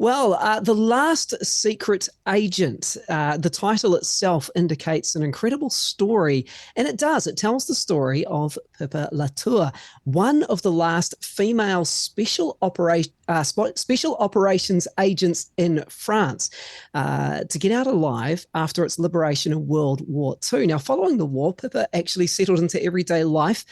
Well, The Last Secret Agent, the title itself indicates an incredible story, and it does. It tells the story of Pippa Latour, one of the last female special operations agents in France, to get out alive after its liberation in World War II. Now, following the war, Pippa actually settled into everyday life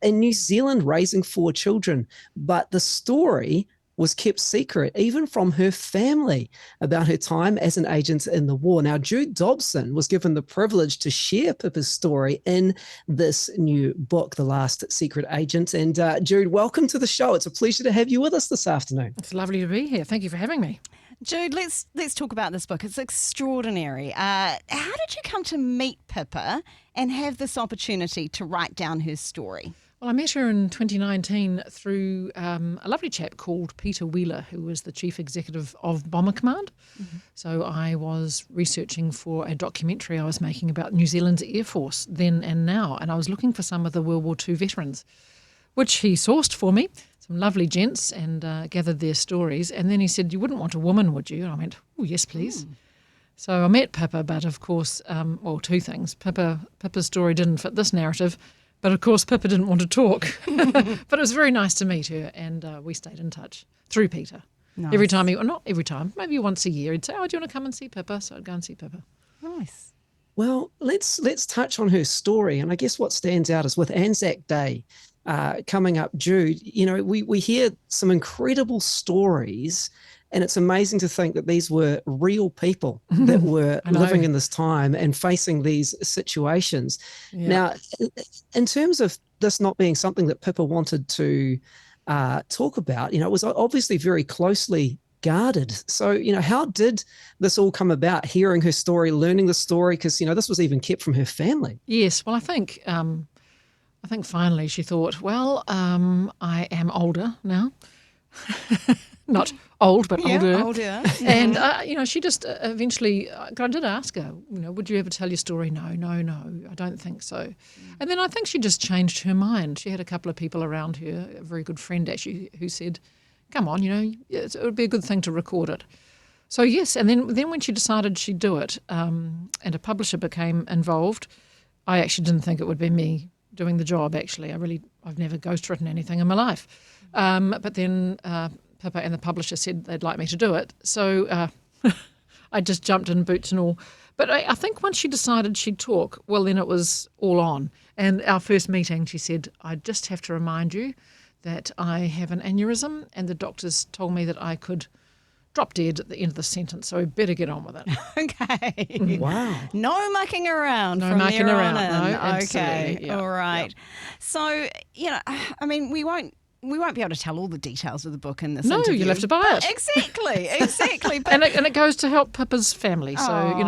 in New Zealand, raising 4 children. But the story was kept secret, even from her family, about her time as an agent in the war. Now, Jude Dobson was given the privilege to share Pippa's story in this new book, The Last Secret Agent. And Jude, welcome to the show. It's a pleasure to have you with us this afternoon. It's lovely to be here. Thank you for having me. Jude, let's talk about this book. It's extraordinary. How did you come to meet Pippa and have this opportunity to write down her story? Well, I met her in 2019 through a lovely chap called Peter Wheeler, who was the chief executive of Bomber Command. Mm-hmm. So I was researching for a documentary I was making about New Zealand's Air Force then and now, and I was looking for some of the World War II veterans, which he sourced for me, some lovely gents, and gathered their stories. And then he said, "You wouldn't want a woman, would you?" And I went, "Oh, yes, please." So I met Pippa, but of course, two things. Pippa's story didn't fit this narrative. But of course, Pippa didn't want to talk. But it was very nice to meet her, and we stayed in touch through Peter. Nice. Every time, not every time, maybe once a year, he'd say, "Oh, do you want to come and see Pippa?" So I'd go and see Pippa. Nice. Well, let's touch on her story. And I guess what stands out is with Anzac Day coming up, Jude, we hear some incredible stories. And it's amazing to think that these were real people that were living in this time and facing these situations. Yeah. Now, in terms of this not being something that Pippa wanted to talk about, it was obviously very closely guarded. So, how did this all come about, hearing her story, learning the story? Because, this was even kept from her family. Yes, well, I think finally she thought, well, I am older now. Not old, but older. And, she just eventually, I did ask her, would you ever tell your story? No, I don't think so. And then I think she just changed her mind. She had a couple of people around her, a very good friend actually, who said, come on, it would be a good thing to record it. So yes, and then when she decided she'd do it, and a publisher became involved, I actually didn't think it would be me doing the job, actually. I've never ghostwritten anything in my life. But then Pippa and the publisher said they'd like me to do it. So I just jumped in, boots and all. But I think once she decided she'd talk, well, then it was all on. And our first meeting, she said, "I just have to remind you that I have an aneurysm, and the doctors told me that I could drop dead at the end of the sentence, so we better get on with it." Okay. Wow. No mucking around. No from mucking there around. On in. No, absolutely. Okay. Yeah. All right. Yeah. So, we won't be able to tell all the details of the book in this No, interview. you'll have to buy it. Exactly. and it goes to help Pippa's family, so, there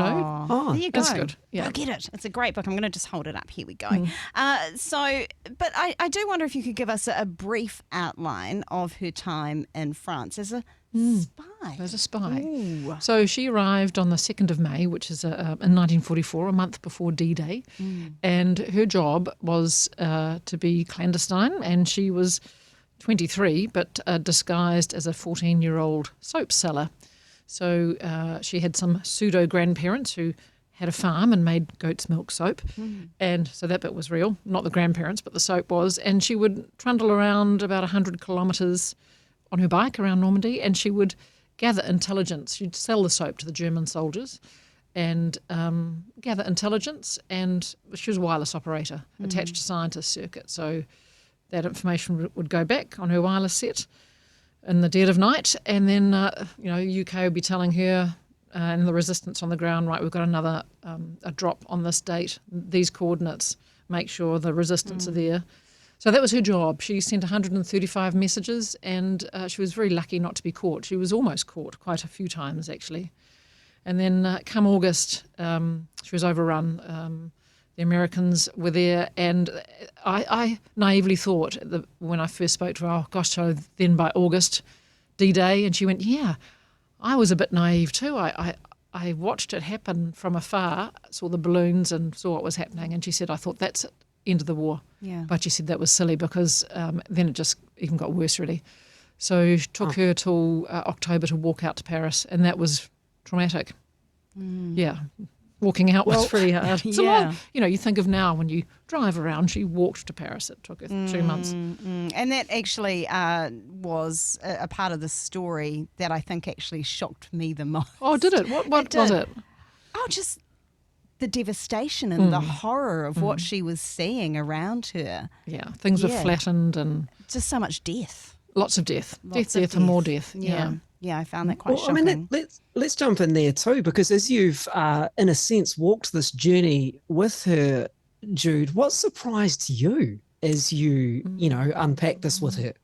you go. That's good. Yeah. Go get it. It's a great book. I'm going to just hold it up. Here we go. But I do wonder if you could give us a brief outline of her time in France as a spy. As a spy. Ooh. So she arrived on the 2nd of May, which is in 1944, a month before D-Day, and her job was to be clandestine, and she was 23, but disguised as a 14-year-old soap seller. So she had some pseudo-grandparents who had a farm and made goat's milk soap. And so that bit was real, not the grandparents, but the soap was. And she would trundle around about 100 kilometres on her bike around Normandy, and she would gather intelligence. She'd sell the soap to the German soldiers and gather intelligence. And she was a wireless operator attached to scientist circuit. So that information would go back on her wireless set in the dead of night, and then UK would be telling her and the resistance on the ground, right, we've got another a drop on this date, these coordinates, make sure the resistance are there. So that was her job. She sent 135 messages, and she was very lucky not to be caught. She was almost caught quite a few times, actually. And then come August, she was overrun. The Americans were there, and I naively thought that when I first spoke to her, oh gosh, so then by August, D-Day, and she went, yeah, I was a bit naive too. I watched it happen from afar, saw the balloons and saw what was happening, and she said, I thought that's it, end of the war. Yeah. But she said that was silly because then it just even got worse really. So it took her till October to walk out to Paris, and that was traumatic. Yeah, walking out was pretty hard. It's a long, you think of now when you drive around, she walked to Paris. It took her 2 months. And that actually was a part of the story that I think actually shocked me the most. Oh, did it? What was it? Oh, just the devastation and the horror of what she was seeing around her. Yeah, things were flattened and... Just so much death. Lots of death. Death, and more death. Yeah. Yeah, I found that quite shocking. I mean, let's jump in there too, because as you've, in a sense, walked this journey with her, Jude, what surprised you as you, unpack this with her?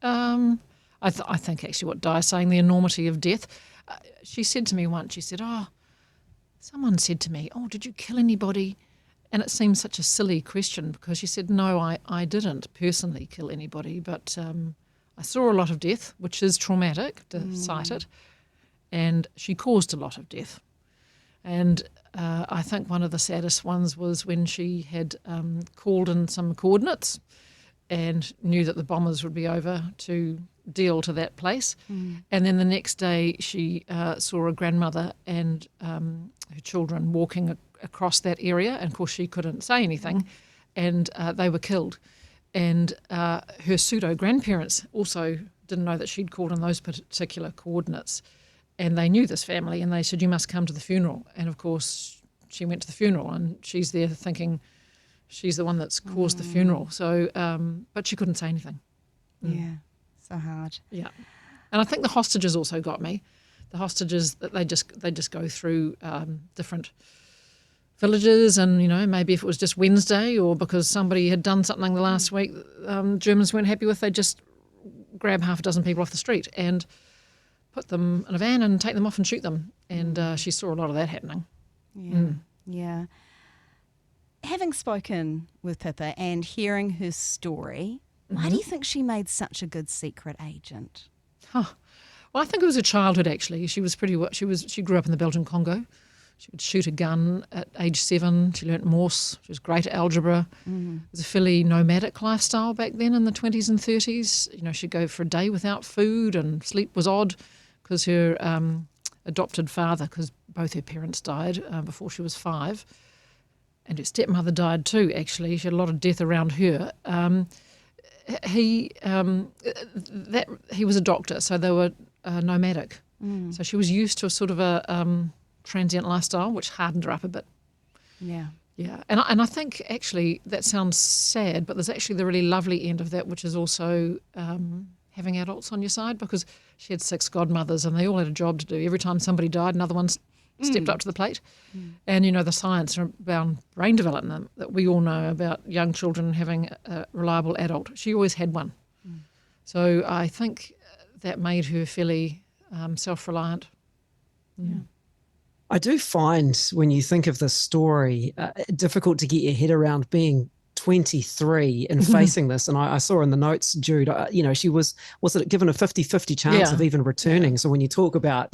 I think actually what Di's saying, the enormity of death. She said to me once, she said, someone said to me, did you kill anybody? And it seemed such a silly question because she said, no, I didn't personally kill anybody, but I saw a lot of death, which is traumatic to sight it, and she caused a lot of death. And I think one of the saddest ones was when she had called in some coordinates and knew that the bombers would be over to deal to that place. And then the next day she saw a grandmother and her children walking across that area, and of course she couldn't say anything, and they were killed. And her pseudo-grandparents also didn't know that she'd called in those particular coordinates, and they knew this family, and they said, you must come to the funeral. And of course she went to the funeral, and she's there thinking she's the one that's caused the funeral. So, but she couldn't say anything. Yeah, so hard. Yeah. And I think the hostages also got me. The hostages, that they just go through different villages, and maybe if it was just Wednesday or because somebody had done something the last week Germans weren't happy with, they just grab half a dozen people off the street and put them in a van and take them off and shoot them. And she saw a lot of that happening. Yeah. Having spoken with Pippa and hearing her story, why do you think she made such a good secret agent? Well, I think it was her childhood actually. She grew up in the Belgian Congo. She could shoot a gun at age 7. She learnt Morse. She was great at algebra. It was a fairly nomadic lifestyle back then in the 20s and 30s. She'd go for a day without food, and sleep was odd because her adopted father, because both her parents died before she was 5, and her stepmother died too, actually. She had a lot of death around her. He was a doctor, so they were nomadic. So she was used to a sort of a... transient lifestyle, which hardened her up a bit. Yeah. And I think actually that sounds sad, but there's actually the really lovely end of that, which is also having adults on your side, because she had 6 godmothers and they all had a job to do. Every time somebody died, another one stepped up to the plate. And the science around brain development that we all know about young children having a reliable adult, she always had one. So I think that made her fairly self-reliant. Yeah. I do find when you think of this story, difficult to get your head around being 23 and facing this. And I saw in the notes, Jude, she was it given a 50-50 chance of even returning? So when you talk about,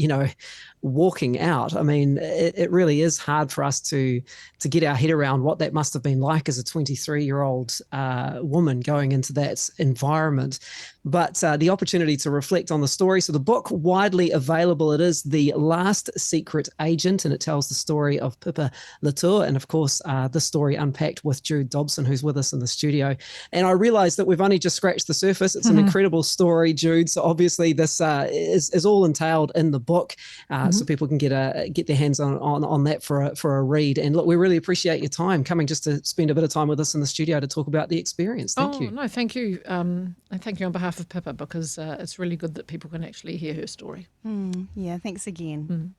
walking out, I mean, it really is hard for us to get our head around what that must have been like as a 23-year-old woman going into that environment. But the opportunity to reflect on the story. So the book, widely available. It is The Last Secret Agent, and it tells the story of Pippa Latour, and of course, the story unpacked with Jude Dobson, who's with us in the studio. And I realize that we've only just scratched the surface. It's an incredible story, Jude. So obviously this is all entailed in the book, so people can get their hands on that for a read. And look, we really appreciate your time coming just to spend a bit of time with us in the studio to talk about the experience. Thank you. No, thank you. And thank you on behalf of Pippa, because it's really good that people can actually hear her story. Yeah, thanks again.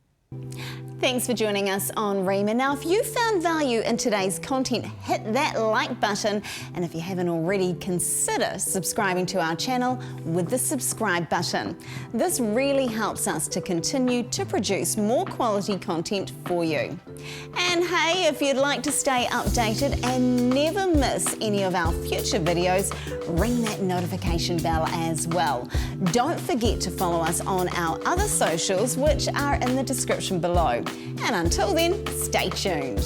Thanks for joining us on Rhema. Now, if you found value in today's content, hit that like button. And if you haven't already, consider subscribing to our channel with the subscribe button. This really helps us to continue to produce more quality content for you. And hey, if you'd like to stay updated and never miss any of our future videos, ring that notification bell as well. Don't forget to follow us on our other socials, which are in the description below. And until then, stay tuned.